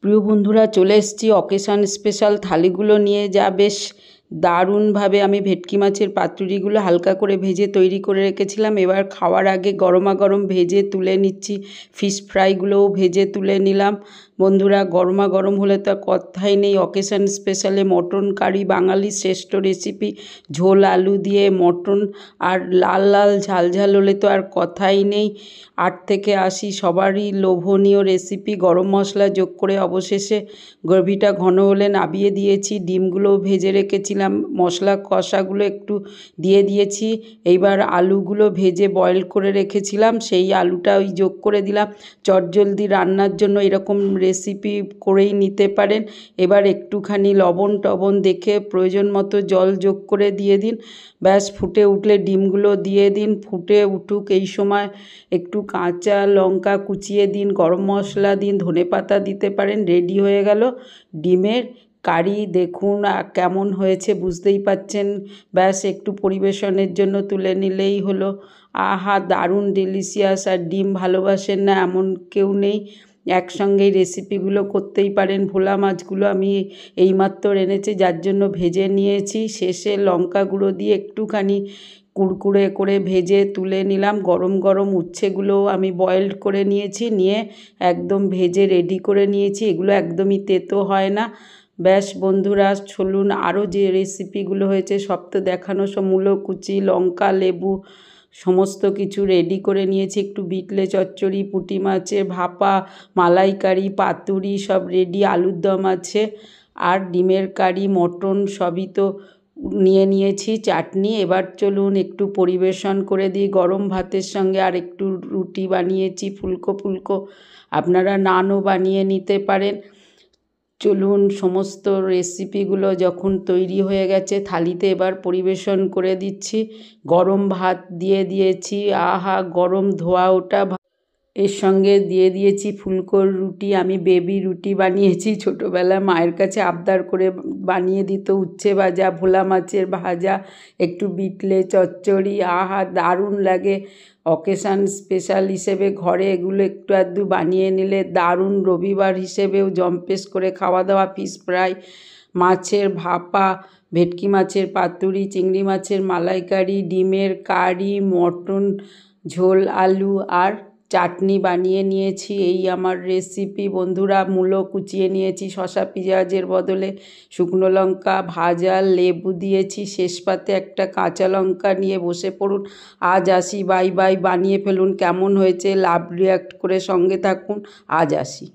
প্রিয় বন্ধুরা, চলে এসেছি অকেশান স্পেশাল থালিগুলো নিয়ে। যা বেশ দারুণভাবে আমি ভেটকি মাছের পাতুরিগুলো হালকা করে ভেজে তৈরি করে রেখেছিলাম। এবার খাওয়ার আগে গরমাগরম ভেজে তুলে নিচ্ছি। ফিশ ফ্রাইগুলোও ভেজে তুলে নিলাম। বন্ধুরা, গরমাগরম হলে তো কথাই নেই। অকেশান স্পেশালে মটন কারি বাঙালির শ্রেষ্ঠ রেসিপি। ঝোল আলু দিয়ে মটন আর লাল লাল ঝাল ঝাল হলে তো আর কথাই নেই। 8 থেকে 80 সবারই লোভনীয় রেসিপি। গরম মশলা যোগ করে অবশেষে গ্রেভিটা ঘন হলে নামিয়ে দিয়েছি। ডিমগুলোও ভেজে রেখেছিলাম, মশলা কষাগুলো একটু দিয়ে দিয়েছি। এইবার আলুগুলো ভেজে বয়েল করে রেখেছিলাম, সেই আলুটা ওই যোগ করে দিলাম। চটজলদি রান্নার জন্য এরকম রেসিপি করেই নিতে পারেন। এবার একটুখানি লবণ টবণ দেখে প্রয়োজন মতো জল যোগ করে দিয়ে দিন। ব্যাস, ফুটে উঠলে ডিমগুলো দিয়ে দিন। ফুটে উঠুক, এই সময় একটু কাঁচা লঙ্কা কুচিয়ে দিন, গরম মশলা দিন, ধনেপাতা দিতে পারেন। রেডি হয়ে গেল ডিমের কারি। দেখুন কেমন হয়েছে, বুঝতেই পাচ্ছেন। ব্যাস, একটু পরিবেশনের জন্য তুলে নিলেই হলো। আহা, দারুণ ডেলিশিয়াস। আর ডিম ভালোবাসেন না এমন কেউ নেই, একসঙ্গেই রেসিপিগুলো করতেই পারেন। ভোলা মাছগুলো আমি এইমাত্র এনেছি, যার জন্য ভেজে নিয়েছি। শেষে লঙ্কা গুঁড়ো দিয়ে একটুখানি কুড়কুড়ে করে ভেজে তুলে নিলাম। গরম গরম উচ্ছেগুলোও আমি বয়েলড করে নিয়েছি, নিয়ে একদম ভেজে রেডি করে নিয়েছি। এগুলো একদমই তেতো হয় না। ব্যাস বন্ধুরা, চলুন আরও যে রেসিপিগুলো হয়েছে সব তো দেখানো। সব মূলো কুচি, লঙ্কা, লেবু সমস্ত কিছু রেডি করে নিয়েছি। একটু বিটলে চচ্চড়ি, পুঁটি মাছের ভাপা, মালাইকারি, পাতুরি সব রেডি। আলুর দম আছে, আর ডিমের কারি, মটন সবই তো নিয়ে নিয়েছি। চাটনি। এবার চলুন একটু পরিবেশন করে দিই গরম ভাতের সঙ্গে। আর একটু রুটি বানিয়েছি ফুলকো ফুলকো, আপনারা নানও বানিয়ে নিতে পারেন। চলুন, সমস্ত রেসিপিগুলো যখন তৈরি হয়ে গেছে থালিতে এবার পরিবেশন করে দিচ্ছি। গরম ভাত দিয়ে দিয়েছি, আহা গরম ধোয়া ওটা। এর সঙ্গে দিয়ে দিয়েছি ফুলকোর রুটি। আমি বেবি রুটি বানিয়েছি, ছোটোবেলায় মায়ের কাছে আবদার করে বানিয়ে দিত। উচ্ছে ভাজা, ভোলা মাছের ভাজা, একটু বিটলে চচ্চড়ি, আহা দারুণ লাগে। অকেশান স্পেশাল হিসেবে ঘরে এগুলো একটু আধটু বানিয়ে নিলে দারুণ। রবিবার হিসেবেও জম্পেশ করে খাওয়া দাওয়া। ফিশ ফ্রাই, মাছের ভাপা, ভেটকি মাছের পাতুরি, চিংড়ি মাছের মালাইকারি, ডিমের কারি, মটন ঝোল আলু আর চাটনি বানিয়ে নিয়েছি। এই আমার রেসিপি বন্ধুরা। মূলো কুচিয়ে নিয়েছি, শসা পেঁয়াজের বদলে শুকনো লঙ্কা ভাজা, লেবু দিয়েছি, শেষ পাতে একটা কাঁচা লঙ্কা নিয়ে বসে পড়ুন। আজ আসি, বাই বাই। বানিয়ে ফেলুন। কেমন হয়েছে লাভ রিয়াক্ট করে সঙ্গে থাকুন। আজ আসি।